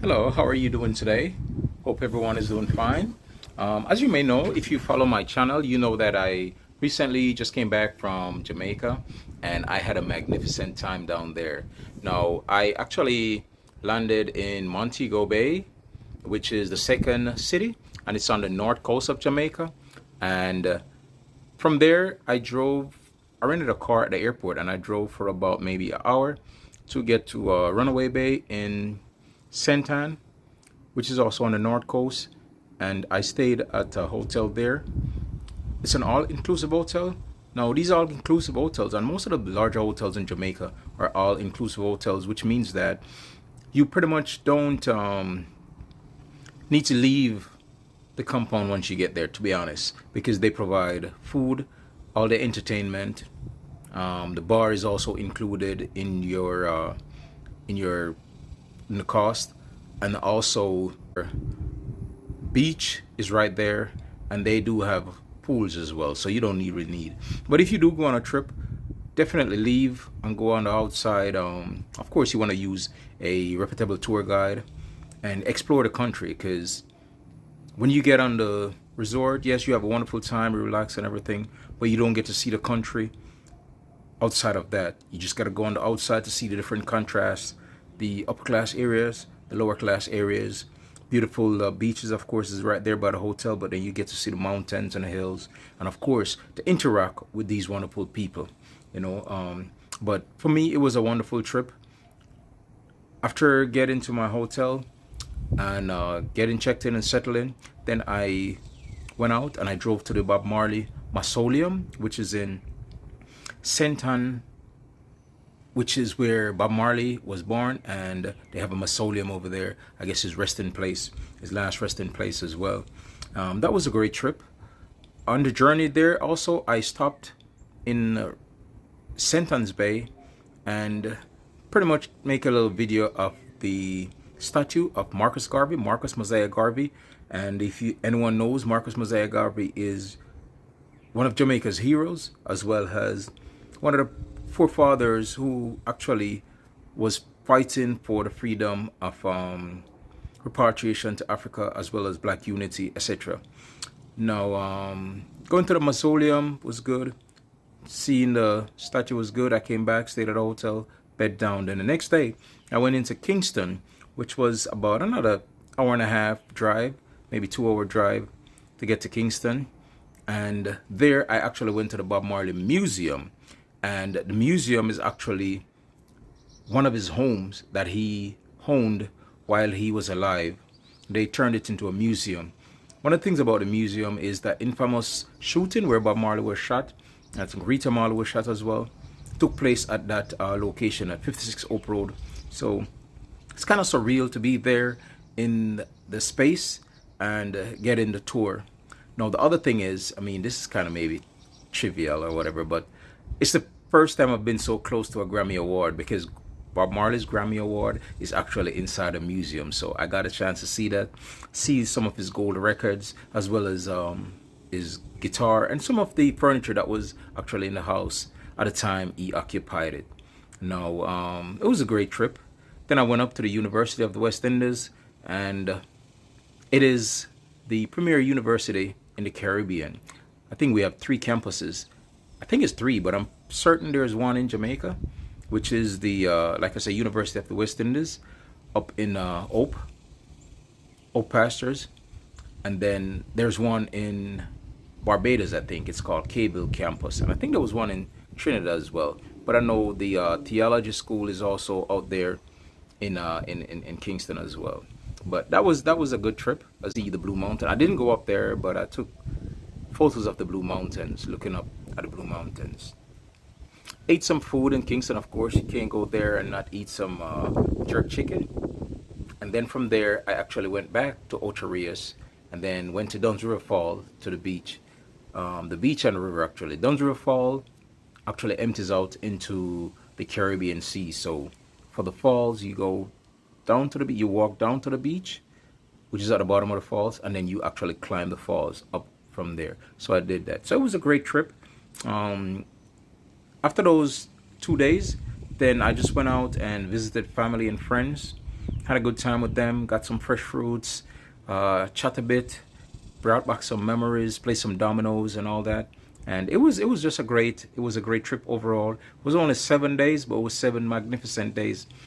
Hello, how are you doing today? Hope everyone is doing fine. As you may know, if you follow my channel, you know that I recently just came back from Jamaica and I had a magnificent time down there. Now, I actually landed in Montego Bay, which is the second city, and it's on the north coast of Jamaica. And from there, I rented a car at the airport and I drove for about maybe an hour to get to Runaway Bay in Sentan, which is also on the north coast, and I stayed at a hotel there. It's an all-inclusive hotel. Now, these all-inclusive hotels, and most of the larger hotels in Jamaica are all-inclusive hotels, which means that you pretty much don't need to leave the compound once you get there, to be honest, because they provide food, all the entertainment. The bar is also included in your in the cost, and also beach is right there, and they do have pools as well, so you don't really need. But if you do go on a trip, definitely leave and go on the outside. Of course, you want to use a reputable tour guide and explore the country, because when you get on the resort, yes, you have a wonderful time, you relax and everything, but you don't get to see the country outside of that. You just got to go on the outside to see the different contrasts, the upper class areas, the lower class areas. Beautiful beaches, of course, is right there by the hotel, but then you get to see the mountains and the hills, and of course to interact with these wonderful people, you know. But for me, it was a wonderful trip. After getting to my hotel and getting checked in and settled in, then I went out and I drove to the Bob Marley Mausoleum, which is in Senton, which is where Bob Marley was born, and they have a mausoleum over there. I guess his resting place, his last resting place as well. That was a great trip. On the journey there, also, I stopped in Sentons Bay and pretty much make a little video of the statue of Marcus Garvey, Marcus Mosiah Garvey. And if anyone knows, Marcus Mosiah Garvey is one of Jamaica's heroes, as well as one of the forefathers who actually was fighting for the freedom of repatriation to Africa, as well as black unity, etc. Now, going to the mausoleum was good. Seeing the statue was good. I came back, stayed at a hotel, bed down. Then the next day, I went into Kingston, which was about another hour and a half drive, maybe 2 hour drive to get to Kingston. And there, I actually went to the Bob Marley Museum. And the museum is actually one of his homes that he owned while he was alive. They turned it into a museum. One of the things about the museum is that infamous shooting where Bob Marley was shot, and I think Rita Marley was shot as well, took place at that location at 56 Oak Road. So it's kind of surreal to be there in the space and getting the tour. Now, the other thing is, I mean, this is kind of maybe trivial or whatever, but it's the first time I've been so close to a Grammy Award, because Bob Marley's Grammy Award is actually inside a museum. So I got a chance to see that, see some of his gold records, as well as his guitar and some of the furniture that was actually in the house at the time he occupied it. Now, it was a great trip. Then I went up to the University of the West Indies, and it is the premier university in the Caribbean. I think we have 3 campuses. I think it's 3, but I'm certain there's one in Jamaica, which is the, like I say, University of the West Indies, up in Hope Pastures. And then there's one in Barbados, I think. It's called Cable Campus. And I think there was one in Trinidad as well. But I know the theology school is also out there in Kingston as well. But that was a good trip. I see the Blue Mountain. I didn't go up there, but I took photos of the Blue Mountains, looking up at the Blue Mountains. Ate some food in Kingston, of course. You can't go there and not eat some jerk chicken. And then from there, I actually went back to Ocho Rios and then went to Duns River Fall to the beach. The beach and the river, actually. Duns River Fall actually empties out into the Caribbean Sea. So for the falls, you go down to the beach, you walk down to the beach, which is at the bottom of the falls, and then you actually climb the falls up from there. So I did that. So it was a great trip. After those 2 days, then I just went out and visited family and friends. Had a good time with them. Got some fresh fruits, chat a bit, brought back some memories, played some dominoes and all that. And it was just a great trip overall. It was only 7 days, but it was 7 magnificent days.